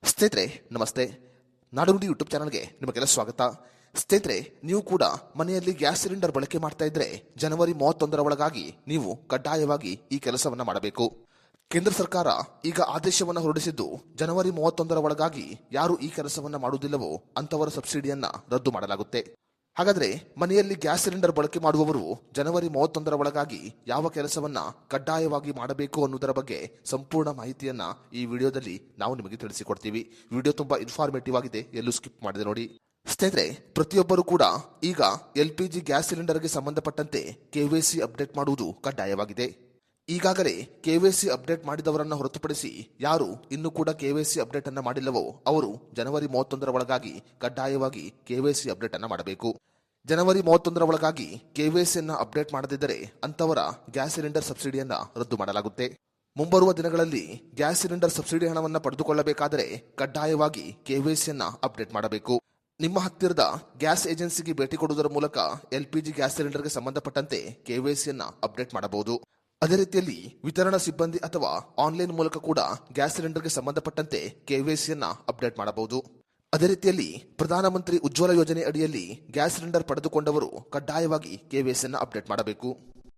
ಸ್ನೇಹಿತರೆ ನಮಸ್ತೆ. ನಾಡುನುಡಿ ಯೂಟ್ಯೂಬ್ ಚಾನಲ್ಗೆ ನಿಮಗೆಲ್ಲ ಸ್ವಾಗತ. ಸ್ನೇಹಿತರೆ, ನೀವು ಕೂಡ ಮನೆಯಲ್ಲಿ ಗ್ಯಾಸ್ ಸಿಲಿಂಡರ್ ಬಳಕೆ ಮಾಡ್ತಾ ಇದ್ರೆ ಜನವರಿ 31ರ ಒಳಗಾಗಿ ನೀವು ಕಡ್ಡಾಯವಾಗಿ ಈ ಕೆಲಸವನ್ನ ಮಾಡಬೇಕು. ಕೇಂದ್ರ ಸರ್ಕಾರ ಈಗ ಆದೇಶವನ್ನು ಹೊರಡಿಸಿದ್ದು, ಜನವರಿ 31ರ ಒಳಗಾಗಿ ಯಾರು ಈ ಕೆಲಸವನ್ನ ಮಾಡುವುದಿಲ್ಲವೋ ಅಂತವರ ಸಬ್ಸಿಡಿಯನ್ನ ರದ್ದು ಮಾಡಲಾಗುತ್ತೆ. ಹಾಗಾದ್ರೆ ಮನೆಯಲ್ಲಿ ಗ್ಯಾಸ್ ಸಿಲಿಂಡರ್ ಬಳಕೆ ಮಾಡುವವರು ಜನವರಿ 31ರ ಒಳಗಾಗಿ ಯಾವ ಕೆಲಸವನ್ನ ಕಡ್ಡಾಯವಾಗಿ ಮಾಡಬೇಕು ಅನ್ನೋದರ ಬಗ್ಗೆ ಸಂಪೂರ್ಣ ಮಾಹಿತಿಯನ್ನ ಈ ವಿಡಿಯೋದಲ್ಲಿ ನಾವು ನಿಮಗೆ ತಿಳಿಸಿಕೊಡ್ತೀವಿ. ವಿಡಿಯೋ ತುಂಬಾ ಇನ್ಫಾರ್ಮೇಟಿವ್ ಆಗಿದೆ, ಎಲ್ಲೂ ಸ್ಕಿಪ್ ಮಾಡದೆ ನೋಡಿ. ಸ್ನೇಹಿತರೆ, ಪ್ರತಿಯೊಬ್ಬರು ಕೂಡ ಈಗ LPG ಗ್ಯಾಸ್ ಸಿಲಿಂಡರ್ಗೆ ಸಂಬಂಧಪಟ್ಟಂತೆ KYC ಅಪ್ಡೇಟ್ ಮಾಡುವುದು ಕಡ್ಡಾಯವಾಗಿದೆ. ಈಗಾಗಲೇ KYC ಅಪ್ಡೇಟ್ ಮಾಡಿದವರನ್ನ ಹೊರತುಪಡಿಸಿ ಯಾರು ಇನ್ನೂ ಕೂಡ KYC ಅಪ್ಡೇಟ್ ಅನ್ನ ಮಾಡಿಲ್ಲವೋ ಅವರು ಜನವರಿ 31ರ ಒಳಗಾಗಿ ಕಡ್ಡಾಯವಾಗಿ KYC ಅಪ್ಡೇಟ್ ಅನ್ನ ಮಾಡಬೇಕು. ಜನವರಿ 31ರ ಒಳಗಾಗಿ KYC ಅನ್ನ ಅಪ್ಡೇಟ್ ಮಾಡದಿದ್ದರೆ ಅಂತವರ ಗ್ಯಾಸ್ ಸಿಲಿಂಡರ್ ಸಬ್ಸಿಡಿಯನ್ನ ರದ್ದು ಮಾಡಲಾಗುತ್ತೆ. ಮುಂಬರುವ ದಿನಗಳಲ್ಲಿ ಗ್ಯಾಸ್ ಸಿಲಿಂಡರ್ ಸಬ್ಸಿಡಿ ಹಣವನ್ನು ಪಡೆದುಕೊಳ್ಳಬೇಕಾದರೆ ಕಡ್ಡಾಯವಾಗಿ KYC ಅನ್ನ ಅಪ್ಡೇಟ್ ಮಾಡಬೇಕು. ನಿಮ್ಮ ಹತ್ತಿರದ ಗ್ಯಾಸ್ ಏಜೆನ್ಸಿಗೆ ಭೇಟಿ ಕೊಡುವುದರ ಮೂಲಕ LPG ಗ್ಯಾಸ್ ಸಿಲಿಂಡರ್ಗೆ ಸಂಬಂಧಪಟ್ಟಂತೆ KYC ಅನ್ನ ಅಪ್ಡೇಟ್ ಮಾಡಬಹುದು. ಅದೇ ರೀತಿಯಲ್ಲಿ ವಿತರಣಾ ಸಿಬ್ಬಂದಿ ಅಥವಾ ಆನ್ಲೈನ್ ಮೂಲಕ ಕೂಡ ಗ್ಯಾಸ್ ಸಿಲಿಂಡರ್ಗೆ ಸಂಬಂಧಪಟ್ಟಂತೆ KYC ಅನ್ನ ಅಪ್ಡೇಟ್ ಮಾಡಬಹುದು. ಅದೇ ರೀತಿಯಲ್ಲಿ ಪ್ರಧಾನಮಂತ್ರಿ ಉಜ್ವಲ ಯೋಜನೆ ಅಡಿಯಲ್ಲಿ ಗ್ಯಾಸ್ ಸಿಲಿಂಡರ್ ಪಡೆದುಕೊಂಡವರು ಕಡ್ಡಾಯವಾಗಿ KYC ಅನ್ನ ಅಪ್ಡೇಟ್ ಮಾಡಬೇಕು.